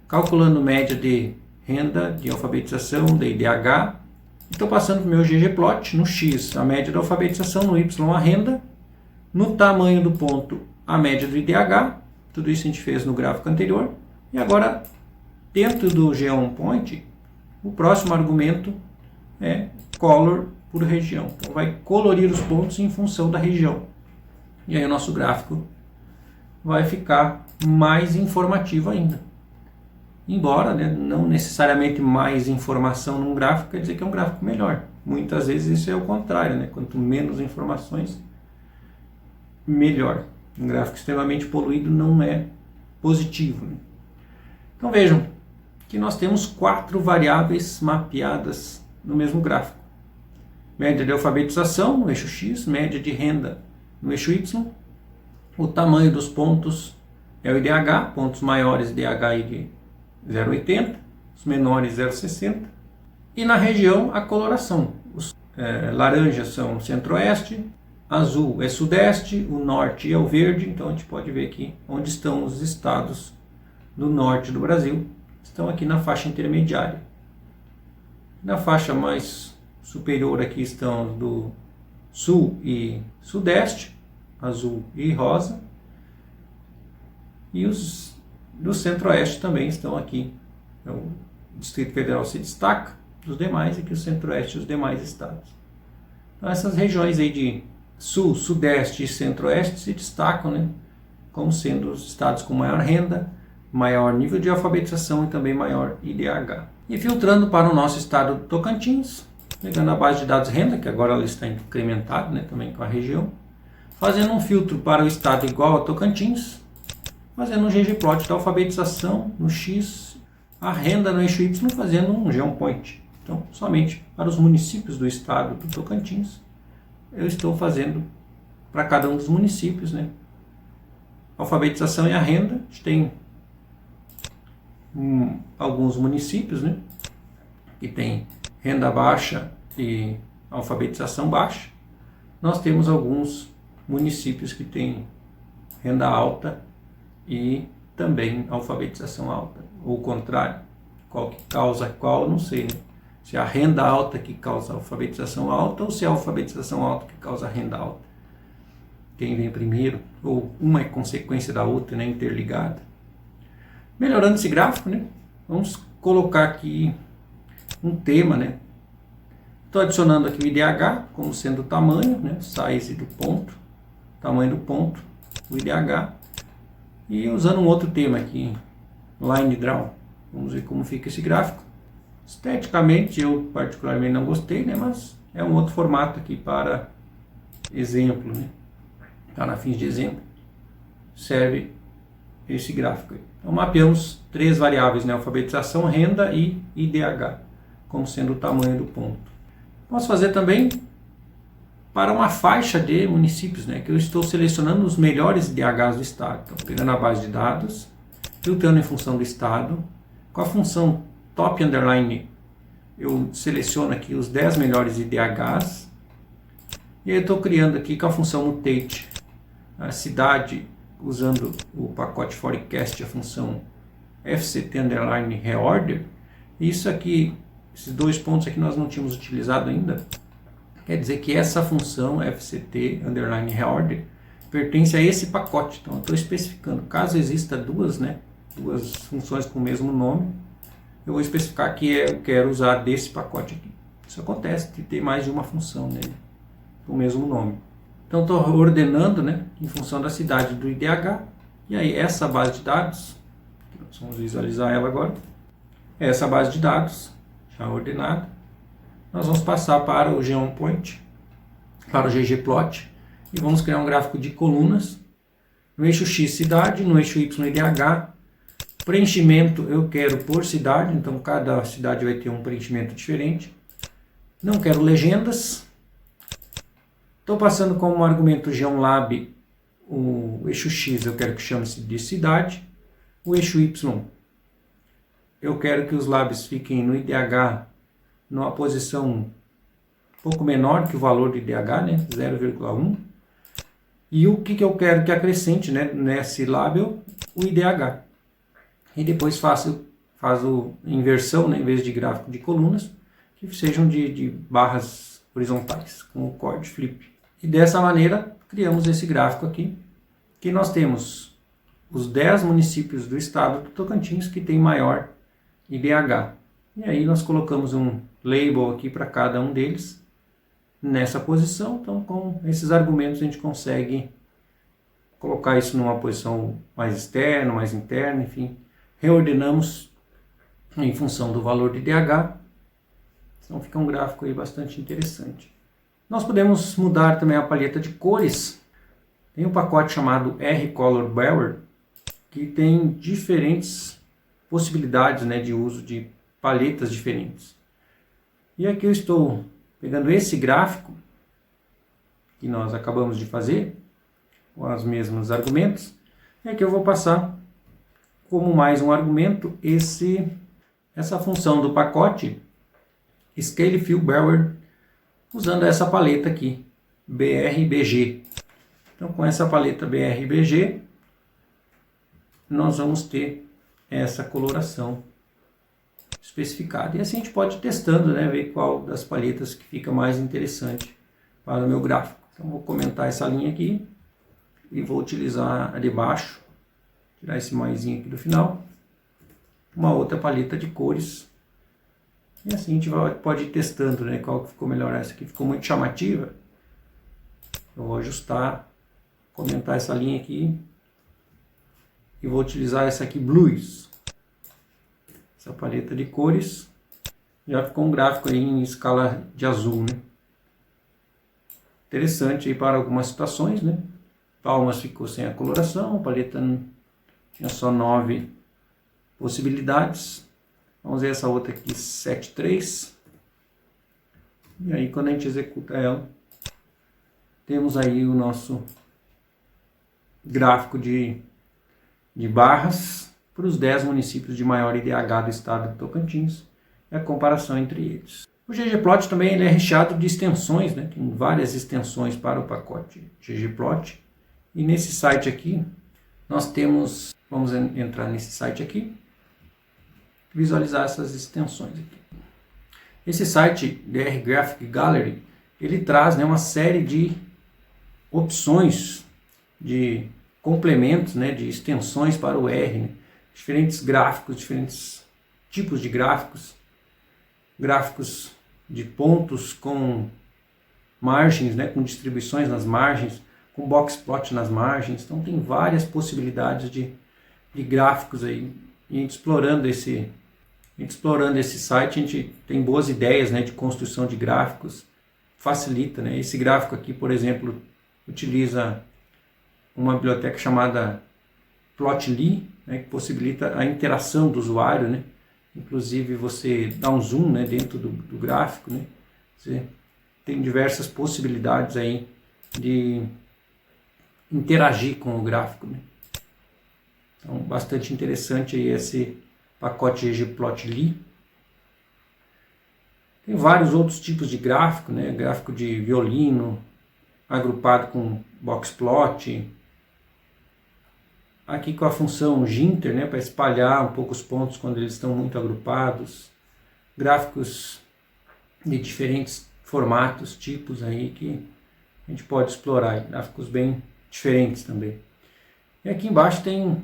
calculando média de renda, de alfabetização, de IDH. Estou passando para o meu ggplot, no X a média da alfabetização, no Y a renda, no tamanho do ponto a média do IDH, tudo isso a gente fez no gráfico anterior. E agora, dentro do GeoPoint, o próximo argumento é color por região. Então vai colorir os pontos em função da região. E aí o nosso gráfico vai ficar mais informativo ainda. Embora, né, não necessariamente mais informação num gráfico quer dizer que é um gráfico melhor. Muitas vezes isso é o contrário, né? Quanto menos informações, melhor. Um gráfico extremamente poluído não é positivo, né? Então vejam que nós temos 4 variáveis mapeadas no mesmo gráfico. Média de alfabetização no eixo X, média de renda no eixo Y, o tamanho dos pontos é o IDH, pontos maiores DHI de 0,80, os menores 0,60, e na região a coloração. Os laranjas são centro-oeste, azul é sudeste, o norte é o verde, então a gente pode ver aqui onde estão os estados do norte do Brasil, estão aqui na faixa intermediária. Na faixa mais superior aqui estão do sul e sudeste, azul e rosa, e os do centro-oeste também estão aqui. Então, o Distrito Federal se destaca dos demais, e aqui o centro-oeste e os demais estados. Então, essas regiões aí de sul, sudeste e centro-oeste se destacam, né, como sendo os estados com maior renda, maior nível de alfabetização e também maior IDH. E filtrando para o nosso estado do Tocantins, pegando a base de dados renda, que agora ela está incrementada, né, também com a região, fazendo um filtro para o estado igual a Tocantins, fazendo um ggplot da alfabetização no X, a renda no eixo Y, fazendo um GeoPoint. Então, somente para os municípios do estado do Tocantins, eu estou fazendo para cada um dos municípios, né, a alfabetização e a renda. A gente tem alguns municípios, né, que tem renda baixa e alfabetização baixa. Nós temos alguns municípios que têm renda alta e também alfabetização alta, ou o contrário, qual que causa qual, não sei, né? Se é a renda alta que causa a alfabetização alta ou se é a alfabetização alta que causa a renda alta. Quem vem primeiro, ou uma é consequência da outra, né, interligada. Melhorando esse gráfico, né, vamos colocar aqui um tema, né. Estou adicionando aqui o IDH como sendo o tamanho, né, size do ponto, tamanho do ponto, o IDH, e usando um outro tema aqui, line draw. Vamos ver como fica esse gráfico. Esteticamente eu particularmente não gostei, né, mas é um outro formato aqui para exemplo, né, para fins de exemplo serve esse gráfico aí. Então mapeamos 3 variáveis, né, alfabetização, renda e IDH, como sendo o tamanho do ponto. Posso fazer também para uma faixa de municípios, né, que eu estou selecionando os melhores IDHs do estado. Então, pegando a base de dados, filtrando em função do estado, com a função top underline, eu seleciono aqui os 10 melhores IDHs, e eu estou criando aqui com a função mutate a cidade, usando o pacote forecast, a função fct underline reorder. Isso aqui, esses 2 pontos aqui nós não tínhamos utilizado ainda. Quer dizer que essa função fct underline reorder pertence a esse pacote. Então eu estou especificando, caso exista duas funções com o mesmo nome, eu vou especificar que eu quero usar desse pacote aqui. Isso acontece de ter mais de uma função nele com o mesmo nome. Então estou ordenando, né, em função da cidade do IDH. E aí essa base de dados, nós vamos visualizar ela agora, essa base de dados já ordenada, nós vamos passar para o GeoPoint, para o ggplot, e vamos criar um gráfico de colunas. No eixo X cidade, no eixo Y IDH. Preenchimento eu quero por cidade, então cada cidade vai ter um preenchimento diferente. Não quero legendas. Estou passando como argumento GeoLab o eixo X, eu quero que chame-se de cidade. O eixo Y, eu quero que os labs fiquem no IDH numa posição pouco menor que o valor de IDH, né, 0,1. E o que eu quero que acrescente, né, nesse label? O IDH. E depois faço inversão, né, em vez de gráfico de colunas, que sejam de barras horizontais, com o chord flip. E dessa maneira, criamos esse gráfico aqui, que nós temos os 10 municípios do estado do Tocantins que tem maior IDH. E aí nós colocamos um label aqui para cada um deles, nessa posição. Então, com esses argumentos, a gente consegue colocar isso numa posição mais externa, mais interna, enfim. Reordenamos em função do valor de IDH. Então, fica um gráfico aí bastante interessante. Nós podemos mudar também a paleta de cores. Tem um pacote chamado R-Color Bearer, que tem diferentes possibilidades, né, de uso de paletas diferentes. E aqui eu estou pegando esse gráfico que nós acabamos de fazer, com os mesmos argumentos, e aqui eu vou passar como mais um argumento essa função do pacote Scale Fill Bearer, usando essa paleta aqui, BRBG. Então, com essa paleta BRBG, nós vamos ter essa coloração especificada. E assim a gente pode ir testando, né, ver qual das paletas que fica mais interessante para o meu gráfico. Então, vou comentar essa linha aqui e vou utilizar a de baixo, tirar esse maisinho aqui do final, uma outra paleta de cores. E assim a gente pode ir testando, né, qual que ficou melhor. Essa aqui ficou muito chamativa. Eu vou ajustar, comentar essa linha aqui e vou utilizar essa aqui, Blues. Essa paleta de cores. Já ficou um gráfico aí em escala de azul, né? Interessante aí para algumas situações, né? Palmas ficou sem a coloração, a paleta tinha só 9 possibilidades. Vamos ver essa outra aqui, 7.3. E aí quando a gente executa ela, temos aí o nosso gráfico de barras para os 10 municípios de maior IDH do estado de Tocantins e a comparação entre eles. O ggplot também ele é recheado de extensões, né? Tem várias extensões para o pacote ggplot. E nesse site aqui, nós temos, vamos entrar nesse site aqui, visualizar essas extensões aqui. Esse site, DR Graphic Gallery, ele traz, né, uma série de opções de complementos, né, de extensões para o R, né? Diferentes gráficos, diferentes tipos de gráficos, gráficos de pontos com margens, né, com distribuições nas margens, com boxplot nas margens. Então tem várias possibilidades de gráficos aí. E a gente explorando esse site, a gente tem boas ideias, né, de construção de gráficos, facilita, né? Esse gráfico aqui, por exemplo, utiliza uma biblioteca chamada Plotly, né, que possibilita a interação do usuário, né? Inclusive você dá um zoom, né, dentro do gráfico, né? Você tem diversas possibilidades aí de interagir com o gráfico, né? Então, bastante interessante aí esse pacote ggplotly. Tem vários outros tipos de gráfico, né? Gráfico de violino, agrupado com boxplot. Aqui com a função ginter, né? Para espalhar um pouco os pontos quando eles estão muito agrupados. Gráficos de diferentes formatos, tipos aí que a gente pode explorar. Gráficos bem diferentes também. E aqui embaixo tem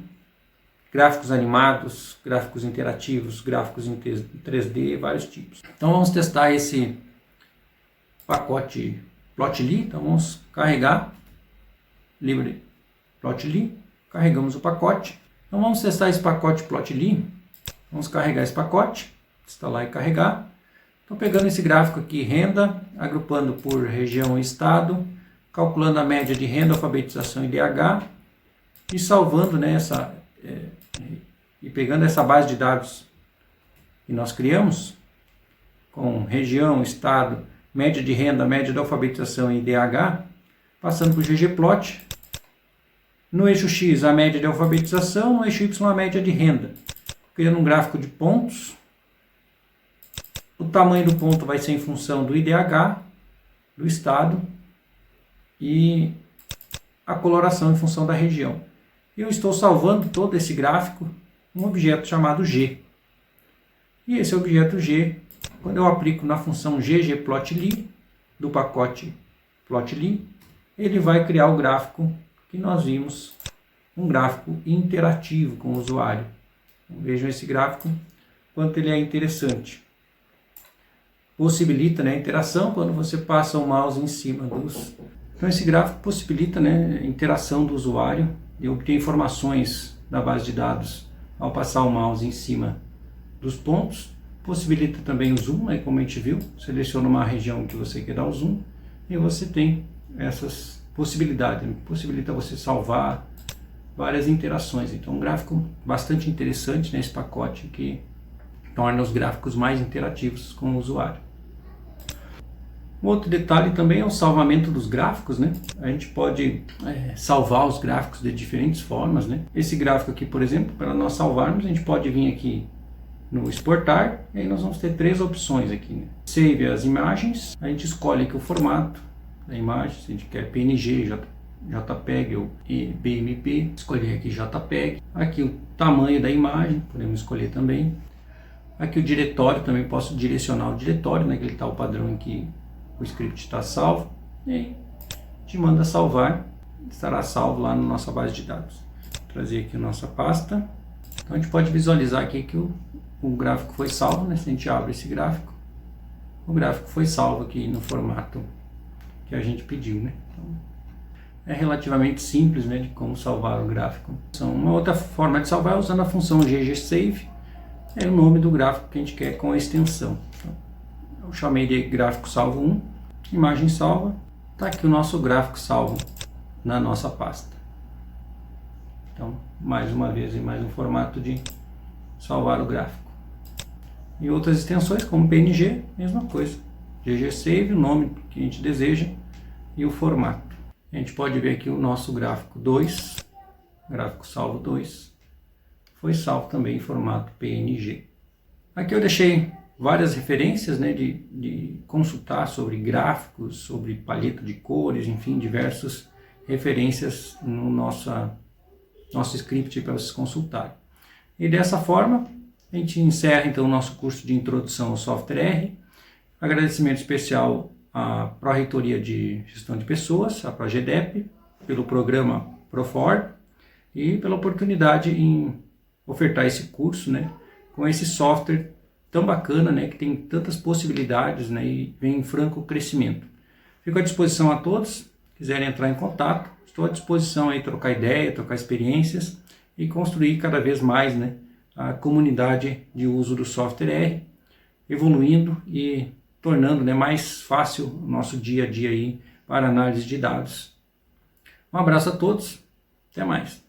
gráficos animados, gráficos interativos, gráficos em 3D, vários tipos. Então vamos testar esse pacote Plotly. Então vamos carregar Libre Plotly, carregamos o pacote. Então vamos testar esse pacote Plotly. Vamos carregar esse pacote, instalar e carregar. Estou pegando esse gráfico aqui, renda, agrupando por região e estado, calculando a média de renda, alfabetização e IDH e salvando, né, e pegando essa base de dados que nós criamos, com região, estado, média de renda, média da alfabetização e IDH, passando para o ggplot. No eixo X a média de alfabetização, no eixo Y a média de renda. Criando um gráfico de pontos. O tamanho do ponto vai ser em função do IDH do estado e a coloração em função da região. Eu estou salvando todo esse gráfico em um objeto chamado G. E esse objeto G, quando eu aplico na função ggplotly do pacote plotly, ele vai criar o gráfico que nós vimos, um gráfico interativo com o usuário. Vejam esse gráfico, quanto ele é interessante. Possibilita, né, a interação quando você passa o mouse em cima dos... Então esse gráfico possibilita, né, a interação do usuário e obter informações da base de dados ao passar o mouse em cima dos pontos. Possibilita também o zoom, né, como a gente viu, seleciona uma região que você quer dar o zoom e você tem essas possibilidades, né? Possibilita você salvar várias interações. Então um gráfico bastante interessante nesse pacote que torna os gráficos mais interativos com o usuário. Um outro detalhe também é o salvamento dos gráficos, né? A gente pode salvar os gráficos de diferentes formas, né? Esse gráfico aqui, por exemplo, para nós salvarmos, a gente pode vir aqui no exportar, e aí nós vamos ter três opções aqui, né? Save as imagens, a gente escolhe aqui o formato da imagem, se a gente quer PNG, JPEG ou BMP, escolher aqui JPEG, aqui o tamanho da imagem, podemos escolher também, aqui o diretório, também posso direcionar o diretório, né, que ele está o padrão em que o script está salvo, e aí te manda salvar, estará salvo lá na nossa base de dados. Vou trazer aqui a nossa pasta, então a gente pode visualizar aqui que o gráfico foi salvo, né? Se a gente abre esse gráfico, o gráfico foi salvo aqui no formato que a gente pediu, né? Então, é relativamente simples, né, de como salvar o gráfico. Então, uma outra forma de salvar é usando a função ggsave, é o nome do gráfico que a gente quer com a extensão. Então, eu chamei de gráfico salvo 1, imagem salva, está aqui o nosso gráfico salvo na nossa pasta. Então, mais uma vez, em mais um formato de salvar o gráfico. E outras extensões, como PNG, mesma coisa. ggsave, o nome que a gente deseja e o formato. A gente pode ver aqui o nosso gráfico 2, gráfico salvo 2, foi salvo também em formato PNG. Aqui eu deixei várias referências, né, de consultar sobre gráficos, sobre paleta de cores, enfim, diversas referências no nosso script para vocês consultarem. E dessa forma, a gente encerra então o nosso curso de Introdução ao Software R. Agradecimento especial à Pró-Reitoria de Gestão de Pessoas, a Progedep, pelo programa Profor e pela oportunidade em ofertar esse curso, né, com esse software tão bacana, né, que tem tantas possibilidades, né, e vem em franco crescimento. Fico à disposição a todos, quiserem entrar em contato, estou à disposição aí trocar ideia, trocar experiências e construir cada vez mais, né, a comunidade de uso do software R, evoluindo e tornando, né, mais fácil o nosso dia a dia aí para análise de dados. Um abraço a todos, até mais.